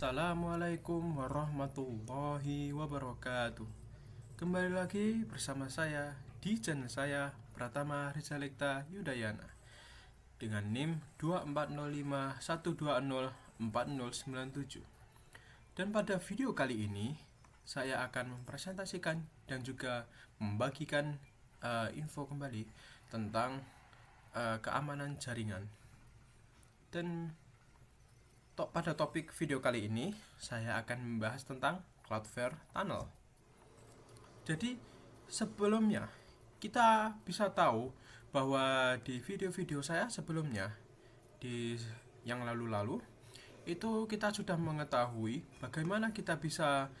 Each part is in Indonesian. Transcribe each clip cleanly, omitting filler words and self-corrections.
Assalamualaikum warahmatullahi wabarakatuh. Kembali lagi bersama saya di channel saya Pratama Rizalekta Yudayana dengan NIM 2405120497. Dan pada video kali ini saya akan mempresentasikan dan juga membagikan info kembali tentang keamanan jaringan. Dan pada topik video kali ini saya akan membahas tentang Cloudflare Tunnel. Jadi sebelumnya kita bisa tahu bahwa di video-video saya sebelumnya di yang lalu-lalu itu kita sudah mengetahui bagaimana kita bisa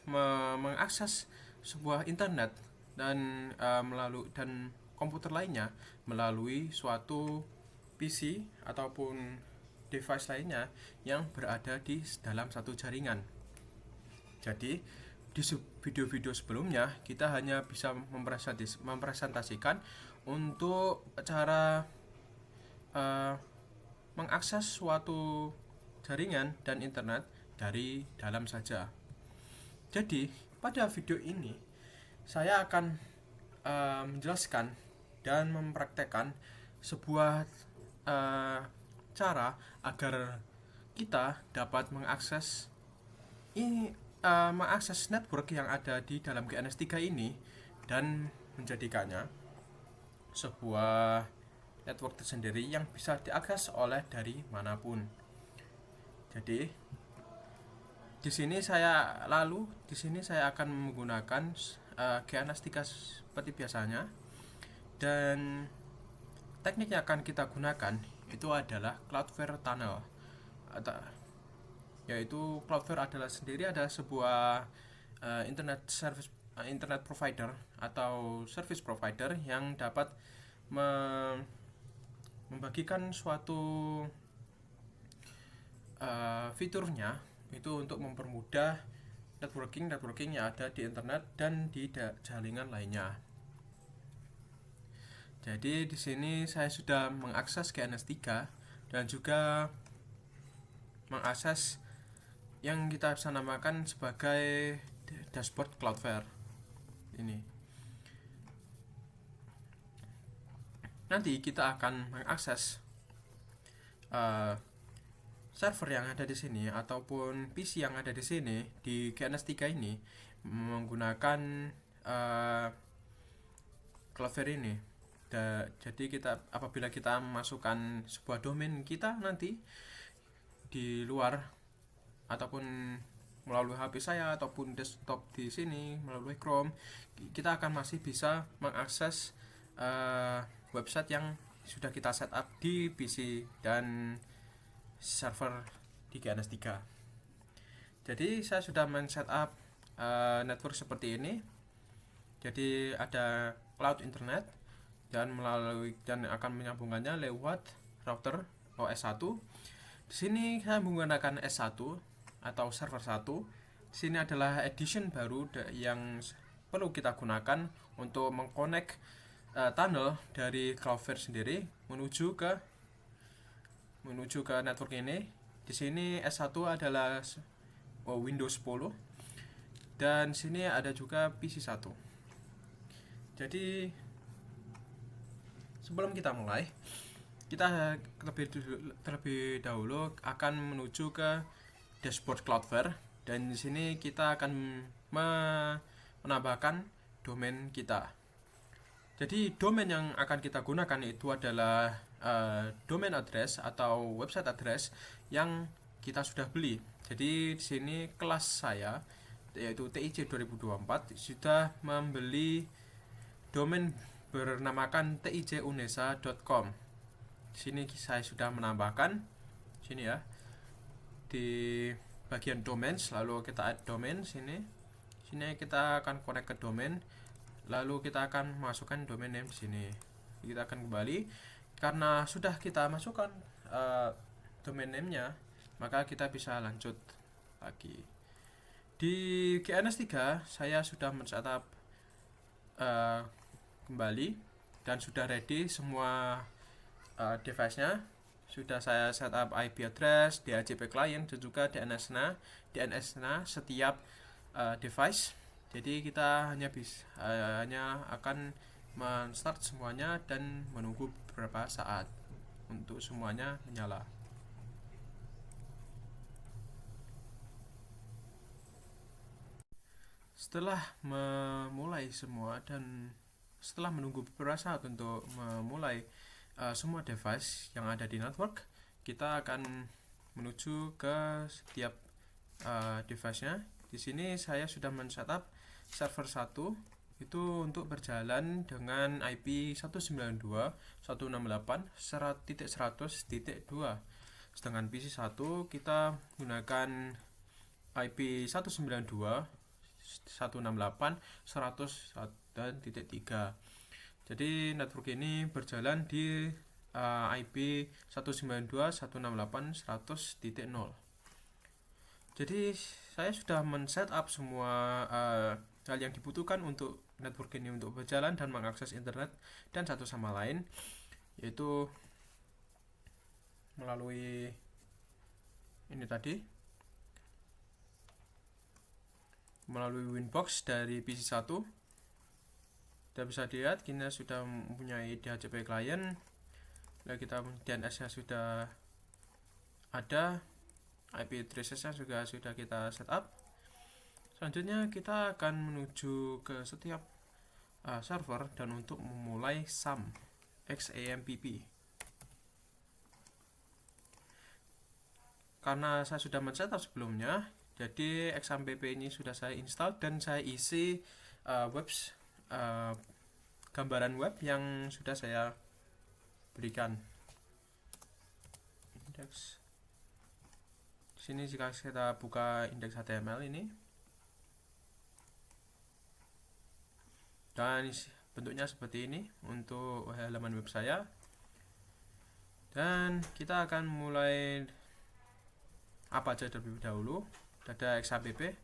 mengakses sebuah internet dan dan komputer lainnya melalui suatu PC ataupun device lainnya yang berada di dalam satu jaringan. Jadi di video-video sebelumnya kita hanya bisa mempresentasikan untuk cara mengakses suatu jaringan dan internet dari dalam saja. Jadi pada video ini saya akan menjelaskan dan mempraktekkan sebuah cara agar kita dapat mengakses network yang ada di dalam GNS3 ini dan menjadikannya sebuah network tersendiri yang bisa diakses oleh dari manapun. Jadi di sini saya akan menggunakan GNS3 seperti biasanya, dan teknik yang akan kita gunakan itu adalah Cloudflare Tunnel, yaitu Cloudflare adalah sebuah internet provider atau service provider yang dapat membagikan suatu fiturnya itu untuk mempermudah networking yang ada di internet dan di jaringan lainnya. Jadi di sini saya sudah mengakses GNS3 dan juga mengakses yang kita bisa namakan sebagai dashboard Cloudflare ini. Nanti kita akan mengakses server yang ada di sini ataupun PC yang ada di sini di GNS3 ini menggunakan Cloudflare ini. Jadi apabila kita memasukkan sebuah domain kita nanti di luar ataupun melalui HP saya ataupun desktop di sini melalui Chrome, kita akan masih bisa mengakses website yang sudah kita setup di PC dan server di GNS3. Jadi saya sudah men-setup network seperti ini. Jadi ada cloud internet dan akan menyambungkannya lewat router OS1. Di sini saya menggunakan S1 atau server 1. Di sini adalah edition baru yang perlu kita gunakan untuk mengkonek tunnel dari Cloudflare sendiri menuju ke network ini. Di sini S1 adalah Windows 10 dan sini ada juga PC1. Jadi sebelum kita mulai, kita terlebih dahulu akan menuju ke dashboard Cloudflare, dan di sini kita akan menambahkan domain kita. Jadi domain yang akan kita gunakan itu adalah domain address atau website address yang kita sudah beli. Jadi di sini kelas saya yaitu TIC 2024 sudah membeli domain bernamakan ticunesa.com. Di sini saya sudah menambahkan sini ya di bagian domain, lalu kita add domain sini kita akan connect ke domain, lalu kita akan masukkan domain name di sini. Kita akan kembali karena sudah kita masukkan domain name-nya, maka kita bisa lanjut lagi. Di GNS3 saya sudah men-setup kembali dan sudah ready semua device-nya. sudah saya setup IP address, DHCP client dan juga DNS-nya setiap device. Jadi kita hanya akan men-start semuanya dan menunggu beberapa saat untuk semuanya menyala. Setelah memulai semua dan setelah menunggu beberapa saat untuk memulai semua device yang ada di network, kita akan menuju ke setiap device-nya. Di sini saya sudah men-setup server 1 itu untuk berjalan dengan IP 192.168.100.2. Sedangkan PC 1 kita gunakan IP 192.168.100.3. Jadi network ini berjalan di IP 192.168.100.0. Jadi saya sudah men-setup semua hal yang dibutuhkan untuk network ini untuk berjalan dan mengakses internet dan satu sama lain, yaitu melalui ini tadi, melalui Winbox dari PC 1. Kita bisa lihat kita sudah mempunyai DHCP client, lalu kita DNS nya sudah ada, IP address-nya juga sudah kita setup. Selanjutnya kita akan menuju ke setiap server dan untuk memulai SAM XAMPP. Karena saya sudah men-setup sebelumnya, jadi XAMPP ini sudah saya install dan saya isi gambaran web yang sudah saya berikan. Indeks. Di sini jika kita buka indeks HTML ini, dan bentuknya seperti ini untuk halaman web saya. Dan kita akan mulai apa aja terlebih dahulu. Ada XAMPP,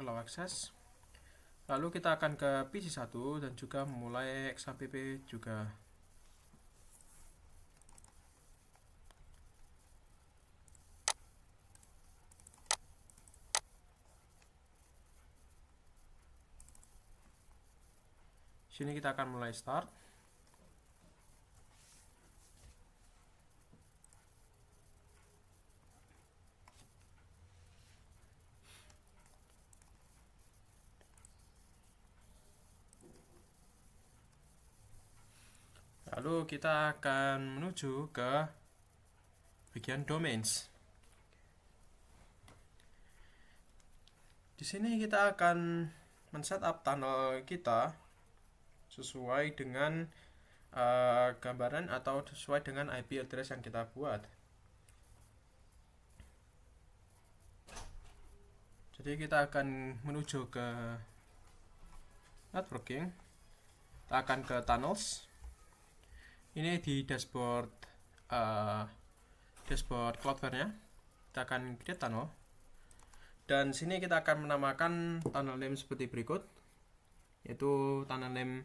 allow access. Lalu kita akan ke PC 1 dan juga memulai XAMPP juga. Sini kita akan mulai start. Lalu kita akan menuju ke bagian domains. Di sini kita akan men-setup tunnel kita sesuai dengan gambaran atau sesuai dengan IP address yang kita buat. Jadi kita akan menuju ke networking. Kita akan ke tunnels. Ini di dashboard Cloudflare-nya. Kita akan create tunnel. Dan sini kita akan menamakan tunnel name seperti berikut, yaitu tunnel name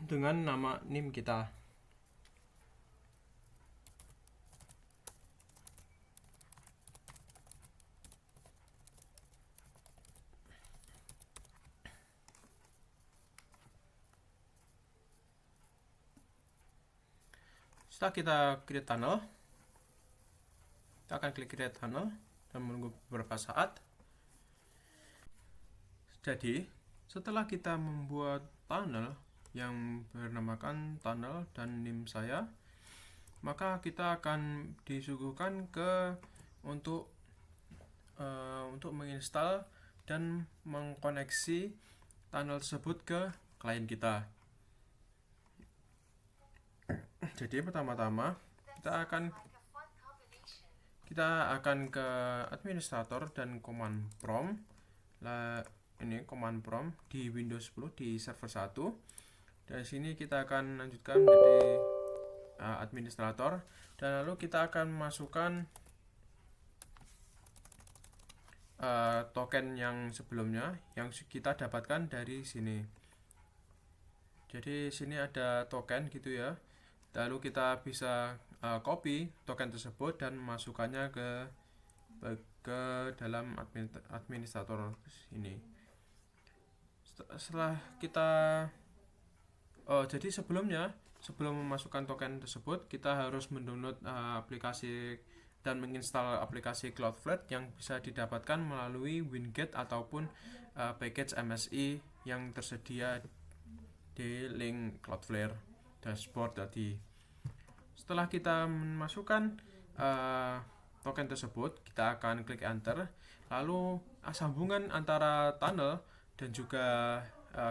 dengan nama NIM kita. Setelah kita create tunnel, kita akan klik create tunnel dan menunggu beberapa saat. Jadi setelah kita membuat tunnel yang bernamakan tunnel dan NIM saya, maka kita akan disuguhkan untuk menginstal dan mengkoneksi tunnel tersebut ke klien kita. Jadi pertama-tama kita akan ke administrator dan command prompt. Ini command prompt di Windows 10 di server 1. Dan sini kita akan lanjutkan menjadi administrator, dan lalu kita akan masukkan token yang sebelumnya yang kita dapatkan dari sini. Jadi sini ada token gitu ya. Lalu kita bisa copy token tersebut dan masukkannya ke dalam administrator ini. Setelah kita jadi sebelum memasukkan token tersebut kita harus mendownload aplikasi dan menginstal aplikasi Cloudflare yang bisa didapatkan melalui Winget ataupun package MSI yang tersedia di link Cloudflare dashboard tadi. Setelah kita memasukkan token tersebut, kita akan klik enter. Lalu sambungan antara tunnel dan juga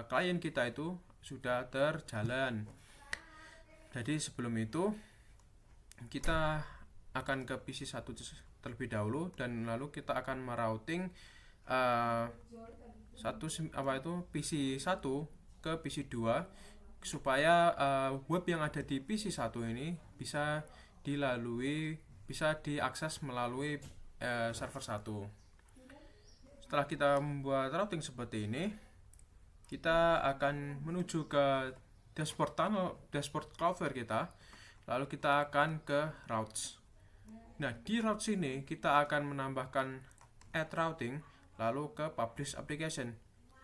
klien kita itu sudah terjalan. Jadi sebelum itu kita akan ke PC1 terlebih dahulu dan lalu kita akan merouting PC1 ke PC2 supaya web yang ada di PC1 ini bisa diakses melalui server 1. Setelah kita membuat routing seperti ini, kita akan menuju ke dashboard Cloudflare kita, lalu kita akan ke routes. Nah, di routes ini kita akan menambahkan add routing lalu ke publish application.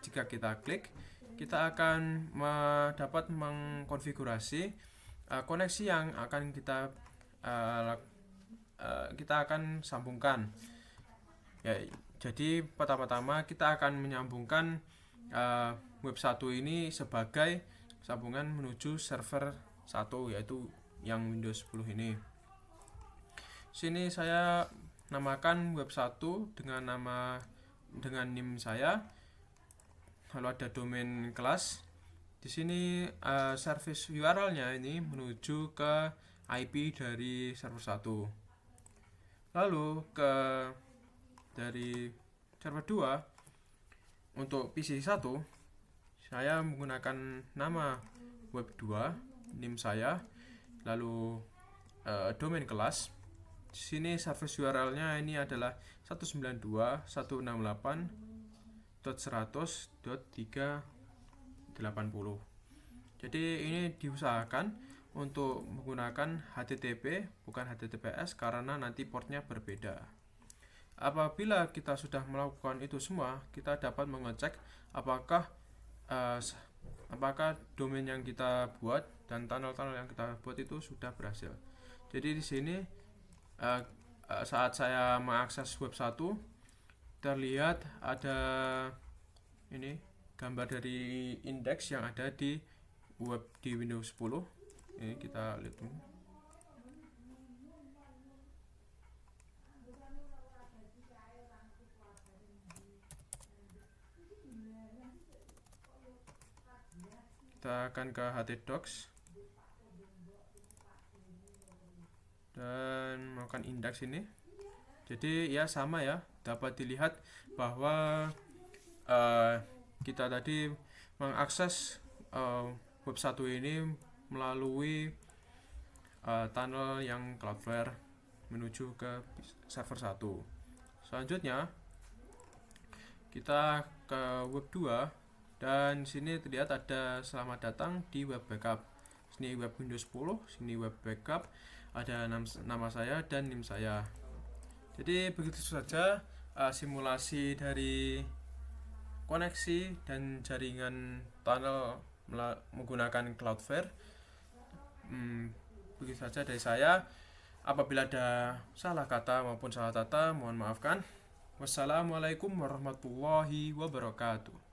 Jika kita klik, kita akan dapat mengkonfigurasi koneksi yang akan kita akan sambungkan. Ya, jadi pertama-tama kita akan menyambungkan web 1 ini sebagai sambungan menuju server 1, yaitu yang Windows 10 ini. Sini saya namakan web 1 dengan NIM saya. Lalu ada domain kelas. Di sini service URL-nya ini menuju ke IP dari server 1. Lalu dari server 2 untuk PC1 saya menggunakan nama web 2, NIM saya, lalu domain kelas. Di sini service URL-nya ini adalah 192.168.100.380. Jadi ini diusahakan untuk menggunakan HTTP bukan HTTPS karena nanti portnya berbeda. Apabila kita sudah melakukan itu semua, kita dapat mengecek apakah domain yang kita buat dan tunnel-tunnel yang kita buat itu sudah berhasil. Jadi di sini saat saya mengakses web 1 terlihat ada ini gambar dari indeks yang ada di Windows 10. Ini kita lihat dulu. Kita akan ke htdocs dan melakukan indeks ini. Jadi ya sama ya, dapat dilihat bahwa kita tadi mengakses web 1 ini melalui tunnel yang Cloudflare menuju ke server 1. Selanjutnya kita ke web 2 dan sini terlihat ada selamat datang di web backup. Sini web Windows 10, sini web backup, ada nama saya dan NIM saya. Jadi begitu saja simulasi dari koneksi dan jaringan tunnel menggunakan Cloudflare. Begitu saja dari saya. Apabila ada salah kata maupun salah tata, mohon maafkan. Wassalamualaikum warahmatullahi wabarakatuh.